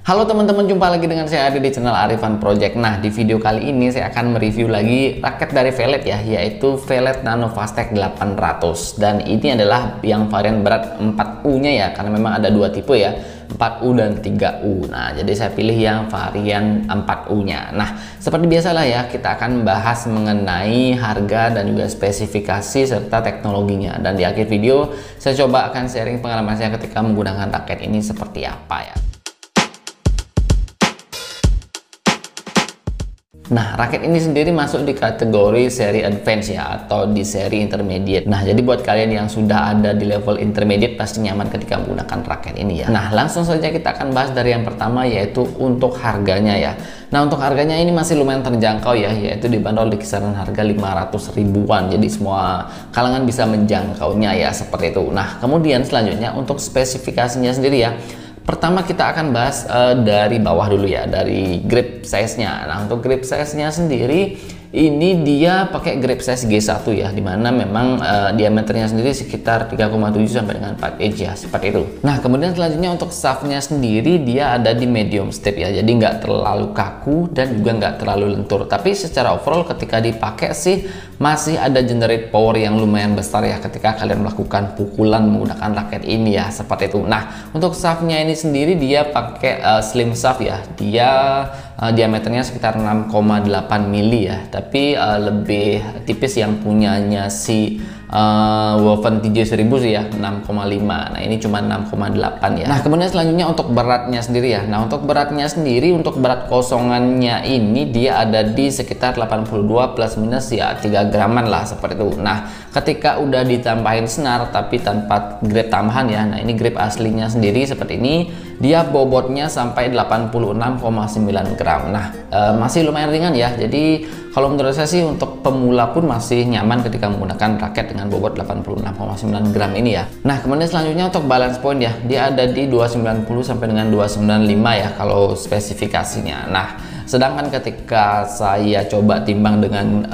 Halo teman-teman, jumpa lagi dengan saya Adi di channel Arifan Project. Nah, di video kali ini saya akan mereview lagi raket dari Velet ya, yaitu Velet Nano Fastech 800. Dan ini adalah yang varian berat 4U-nya ya, karena memang ada dua tipe ya, 4U dan 3U. Nah, jadi saya pilih yang varian 4U-nya. Nah, seperti biasalah ya, kita akan bahas mengenai harga dan juga spesifikasi serta teknologinya. Dan di akhir video, saya coba akan sharing pengalaman saya ketika menggunakan raket ini seperti apa ya. Nah, raket ini sendiri masuk di kategori seri advance ya, atau di seri intermediate. Nah, jadi buat kalian yang sudah ada di level intermediate pasti nyaman ketika menggunakan raket ini ya. Nah, langsung saja kita akan bahas dari yang pertama, yaitu untuk harganya ya. Nah, untuk harganya ini masih lumayan terjangkau ya, yaitu dibanderol di kisaran harga 500 ribuan. Jadi semua kalangan bisa menjangkaunya ya, seperti itu. Nah, kemudian selanjutnya untuk spesifikasinya sendiri ya. Pertama kita akan bahas dari bawah dulu ya, dari grip size-nya. Nah, untuk grip size-nya sendiri ini dia pakai grip size G1 ya, dimana memang diameternya sendiri sekitar 3,7 sampai dengan 4 inch ya, seperti itu. Nah, kemudian selanjutnya untuk shaftnya sendiri dia ada di medium step ya, jadi nggak terlalu kaku dan juga nggak terlalu lentur. Tapi secara overall ketika dipakai sih masih ada generate power yang lumayan besar ya ketika kalian melakukan pukulan menggunakan raket ini ya, seperti itu. Nah, untuk shaftnya ini sendiri dia pakai slim shaft ya, dia diameternya sekitar 6,8 mili ya, tapi lebih tipis yang punyanya si Woven TJ1000 sih ya, 6,5. Nah, ini cuma 6,8 ya. Nah, kemudian selanjutnya untuk beratnya sendiri ya. Nah, untuk beratnya sendiri, untuk berat kosongannya ini dia ada di sekitar 82 plus minus ya 3 graman lah, seperti itu. Nah, ketika udah ditambahin senar tapi tanpa grip tambahan ya, nah ini grip aslinya sendiri seperti ini, dia bobotnya sampai 86,9 gram. Nah, masih lumayan ringan ya, jadi kalau menurut saya sih untuk pemula pun masih nyaman ketika menggunakan raket dengan bobot 86,9 gram ini ya. Nah, kemudian selanjutnya untuk balance point ya, dia ada di 290 sampai dengan 295 ya kalau spesifikasinya. Nah, sedangkan ketika saya coba timbang dengan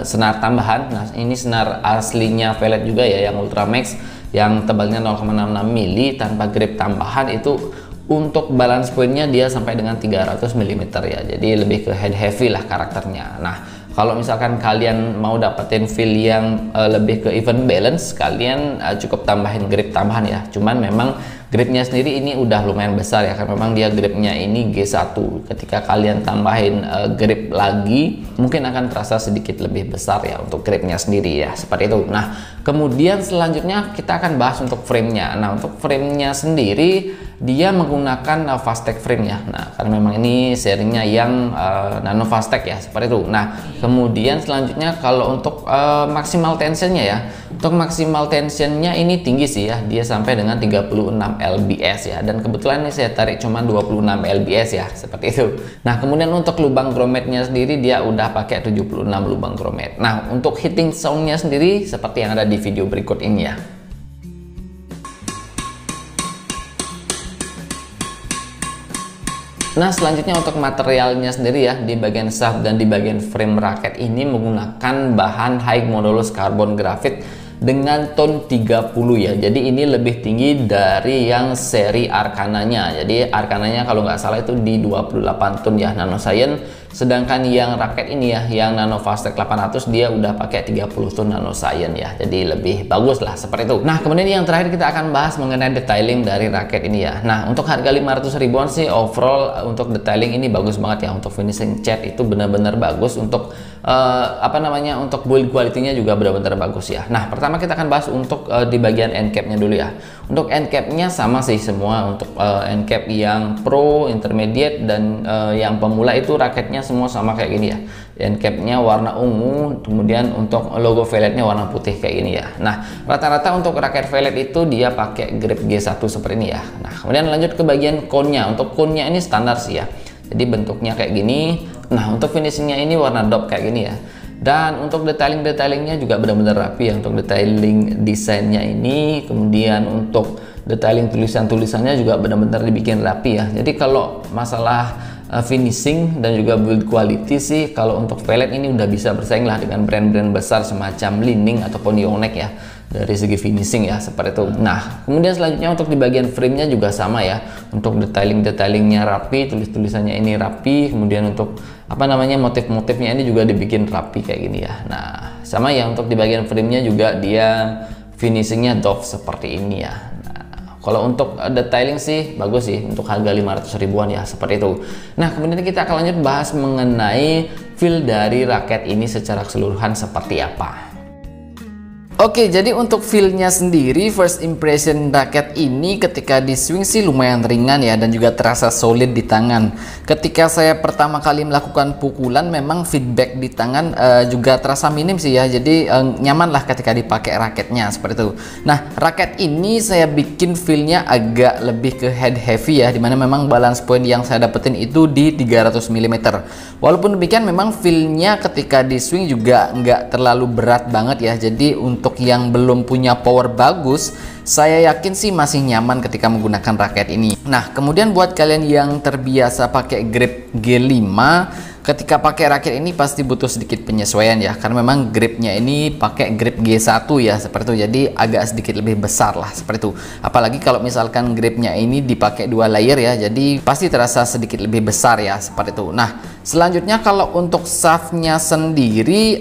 senar tambahan, nah ini senar aslinya Velet juga ya, yang Ultramax yang tebalnya 0,66 mili tanpa grip tambahan, itu untuk balance pointnya dia sampai dengan 300 mm ya, jadi lebih ke head heavy lah karakternya. Nah, kalau misalkan kalian mau dapetin feel yang lebih ke even balance, kalian cukup tambahin grip tambahan ya. Cuman memang gripnya sendiri ini udah lumayan besar ya, karena memang dia gripnya ini G1. Ketika kalian tambahin grip lagi, mungkin akan terasa sedikit lebih besar ya untuk gripnya sendiri ya, seperti itu. Nah, kemudian selanjutnya kita akan bahas untuk framenya. Nah, untuk framenya sendiri dia menggunakan Fastech frame ya. Nah, karena memang ini serinya yang Nano Fastech ya, seperti itu. Nah, kemudian selanjutnya kalau untuk maksimal tensionnya ya, untuk maksimal tensionnya ini tinggi sih ya, dia sampai dengan 36 lbs ya, dan kebetulan ini saya tarik cuma 26 lbs ya, seperti itu. Nah, kemudian untuk lubang grometnya sendiri dia udah pakai 76 lubang gromet. Nah, untuk hitting soundnya sendiri seperti yang ada di video berikut ini ya. Nah, selanjutnya untuk materialnya sendiri ya, di bagian shaft dan di bagian frame raket ini menggunakan bahan high modulus carbon graphite dengan tone 30 ya. Jadi ini lebih tinggi dari yang seri Arkananya. Jadi Arkananya kalau nggak salah itu di 28 tone ya, Nanoscience. Sedangkan yang raket ini ya, yang Nano Fastech 800 dia udah pakai 30 tone Nanoscience ya. Jadi lebih bagus lah, seperti itu. Nah, kemudian yang terakhir kita akan bahas mengenai detailing dari raket ini ya. Nah, untuk harga 500 ribuan sih overall untuk detailing ini bagus banget ya. Untuk finishing cat itu benar-benar bagus. Untuk untuk build quality-nya juga benar-benar bagus ya. Nah, pertama kita akan bahas untuk di bagian end cap-nya dulu ya. Untuk end cap-nya sama sih semua. Untuk end cap yang pro, intermediate, dan yang pemula itu raketnya semua sama kayak gini ya. End cap-nya warna ungu, kemudian untuk logo Veletnya warna putih kayak gini ya. Nah, rata-rata untuk raket Velet itu dia pakai grip G1 seperti ini ya. Nah, kemudian lanjut ke bagian cone-nya. Untuk cone-nya ini standar sih ya. Jadi bentuknya kayak gini. Nah, untuk finishingnya ini warna dop kayak gini ya. Dan untuk detailing-detailingnya juga benar-benar rapi ya. Untuk detailing desainnya ini, kemudian untuk detailing tulisan-tulisannya juga benar-benar dibikin rapi ya. Jadi kalau masalah finishing dan juga build quality sih, kalau untuk Velet ini udah bisa bersaing lah dengan brand-brand besar semacam Li-Ning ataupun Yonex ya. dari segi finishing ya, seperti itu. Nah, kemudian selanjutnya untuk di bagian framenya juga sama ya. Untuk detailing-detailingnya rapi, tulisannya ini rapi, kemudian untuk apa namanya motif-motifnya ini juga dibikin rapi kayak gini ya. Nah, sama ya untuk di bagian frame-nya juga dia finishingnya doff seperti ini ya. Nah, kalau untuk detailing sih bagus sih untuk harga 500 ribuan ya, seperti itu. Nah, kemudian kita akan lanjut bahas mengenai feel dari raket ini secara keseluruhan seperti apa. Oke, jadi untuk feel-nya sendiri, first impression raket ini ketika di swing sih lumayan ringan ya, dan juga terasa solid di tangan. Ketika saya pertama kali melakukan pukulan, memang feedback di tangan juga terasa minim sih ya, jadi nyaman lah ketika dipakai raketnya seperti itu. Nah, raket ini saya bikin feel-nya agak lebih ke head heavy ya, dimana memang balance point yang saya dapetin itu di 300 mm. Walaupun demikian, memang feel-nya ketika di swing juga nggak terlalu berat banget ya, jadi untuk yang belum punya power bagus, saya yakin sih masih nyaman ketika menggunakan raket ini. Nah, kemudian buat kalian yang terbiasa pakai grip G5, ketika pakai raket ini pasti butuh sedikit penyesuaian ya, karena memang gripnya ini pakai grip G1 ya, seperti itu, jadi agak sedikit lebih besar lah seperti itu. Apalagi kalau misalkan gripnya ini dipakai 2 layer ya, jadi pasti terasa sedikit lebih besar ya, seperti itu. Nah, selanjutnya kalau untuk shaftnya sendiri,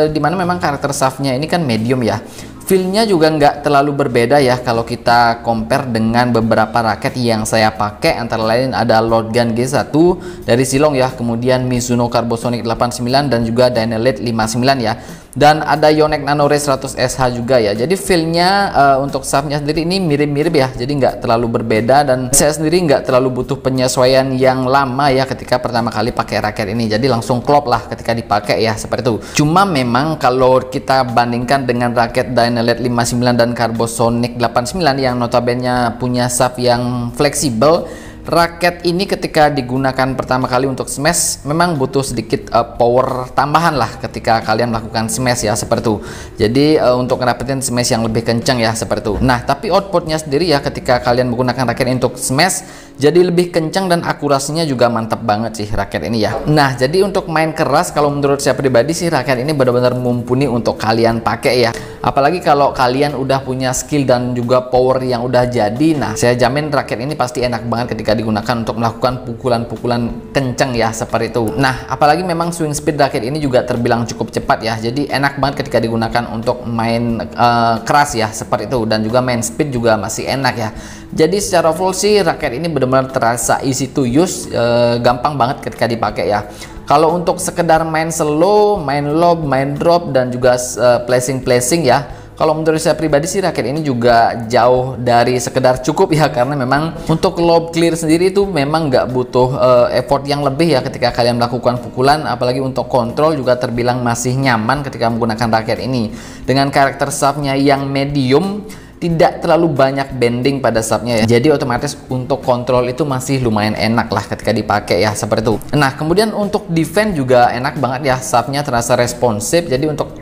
dimana memang karakter shaftnya ini kan medium ya, feel-nya juga nggak terlalu berbeda ya kalau kita compare dengan beberapa raket yang saya pakai, antara lain ada Lord Gun G1 dari Silong ya, kemudian Mizuno Carbosonic 89 dan juga Dynelite 59 ya, dan ada Yonex Nanorace 100 SH juga ya. Jadi feel-nya untuk shaftnya sendiri ini mirip-mirip ya, jadi nggak terlalu berbeda, dan saya sendiri nggak terlalu butuh penyesuaian yang lama ya ketika pertama kali pakai raket ini, jadi langsung klop lah ketika dipakai ya, seperti itu. Cuma memang kalau kita bandingkan dengan raket Dynelite 59 dan Carbosonic 89 yang notabene punya shaft yang fleksibel, raket ini ketika digunakan pertama kali untuk smash memang butuh sedikit power tambahan lah ketika kalian melakukan smash ya, seperti itu. Jadi untuk ngedapetin smash yang lebih kencang ya, seperti itu. Nah, tapi outputnya sendiri ya ketika kalian menggunakan raket untuk smash jadi lebih kencang dan akurasinya juga mantap banget sih raket ini ya. Nah, jadi untuk main keras, kalau menurut saya pribadi sih raket ini benar-benar mumpuni untuk kalian pakai ya. Apalagi kalau kalian udah punya skill dan juga power yang udah jadi, nah saya jamin raket ini pasti enak banget ketika digunakan untuk melakukan pukulan-pukulan kencang ya, seperti itu. Nah, apalagi memang swing speed raket ini juga terbilang cukup cepat ya, jadi enak banget ketika digunakan untuk main keras ya, seperti itu, dan juga main speed juga masih enak ya. Jadi secara full sih raket ini benar-benar terasa easy to use, gampang banget ketika dipakai ya. Kalau untuk sekedar main slow, main lob, main drop, dan juga placing ya, kalau menurut saya pribadi sih raket ini juga jauh dari sekedar cukup ya, karena memang untuk lob clear sendiri itu memang nggak butuh effort yang lebih ya ketika kalian melakukan pukulan. Apalagi untuk kontrol juga terbilang masih nyaman ketika menggunakan raket ini, dengan karakter shaftnya yang medium, tidak terlalu banyak bending pada shaftnya ya, jadi otomatis untuk kontrol itu masih lumayan enak lah ketika dipakai ya, seperti itu. Nah, kemudian untuk defense juga enak banget ya, shaftnya terasa responsif, jadi untuk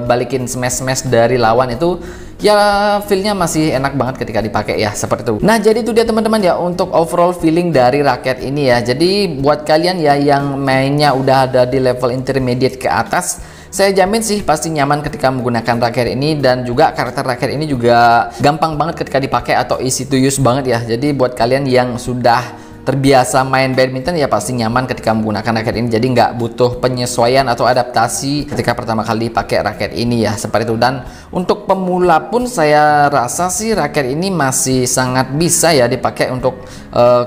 balikin smash dari lawan itu ya feelnya masih enak banget ketika dipakai ya, seperti itu. Nah, jadi itu dia teman-teman ya untuk overall feeling dari raket ini ya. Jadi buat kalian ya yang mainnya udah ada di level intermediate ke atas, saya jamin sih pasti nyaman ketika menggunakan raket ini, dan juga karakter raket ini juga gampang banget ketika dipakai atau easy to use banget ya. Jadi buat kalian yang sudah terbiasa main badminton ya pasti nyaman ketika menggunakan raket ini, jadi nggak butuh penyesuaian atau adaptasi ketika pertama kali pakai raket ini ya, seperti itu. Dan untuk pemula pun saya rasa sih raket ini masih sangat bisa ya dipakai untuk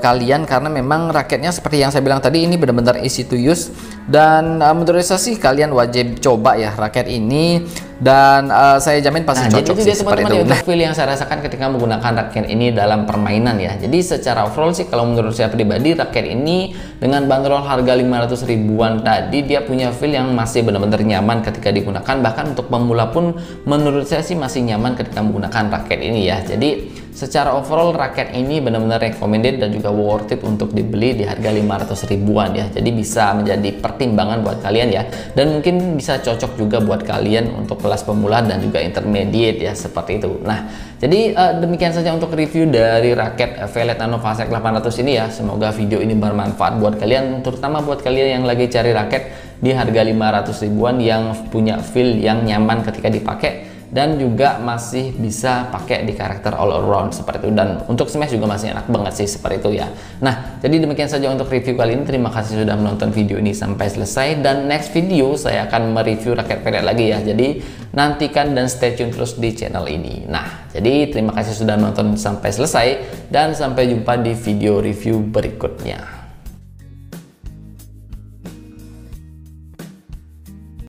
kalian, karena memang raketnya seperti yang saya bilang tadi ini benar-benar easy to use, dan menurut saya sih kalian wajib coba ya raket ini, dan saya jamin pasti cocok sih, seperti itu. Untuk feel yang saya rasakan ketika menggunakan raket ini dalam permainan ya, jadi secara overall sih kalau menurut saya pribadi raket ini dengan bandrol harga 500 ribuan tadi, dia punya feel yang masih benar-benar nyaman ketika digunakan. Bahkan untuk pemula pun menurut saya sih masih nyaman ketika menggunakan raket ini ya. Jadi secara overall raket ini benar-benar recommended dan juga worth it untuk dibeli di harga 500 ribuan ya. Jadi bisa menjadi pertimbangan buat kalian ya, dan mungkin bisa cocok juga buat kalian untuk kelas pemula dan juga intermediate ya, seperti itu. Nah, jadi demikian saja untuk review dari raket Velet Nano Vasek 800 ini ya. Semoga video ini bermanfaat buat kalian, terutama buat kalian yang lagi cari raket di harga 500 ribuan yang punya feel yang nyaman ketika dipakai. dan juga masih bisa pakai di karakter all around seperti itu, dan untuk smash juga masih enak banget sih seperti itu ya. Nah, jadi demikian saja untuk review kali ini. Terima kasih sudah menonton video ini sampai selesai, dan next video saya akan mereview raket pelet lagi ya. Jadi nantikan dan stay tune terus di channel ini. Nah, jadi terima kasih sudah menonton sampai selesai dan sampai jumpa di video review berikutnya.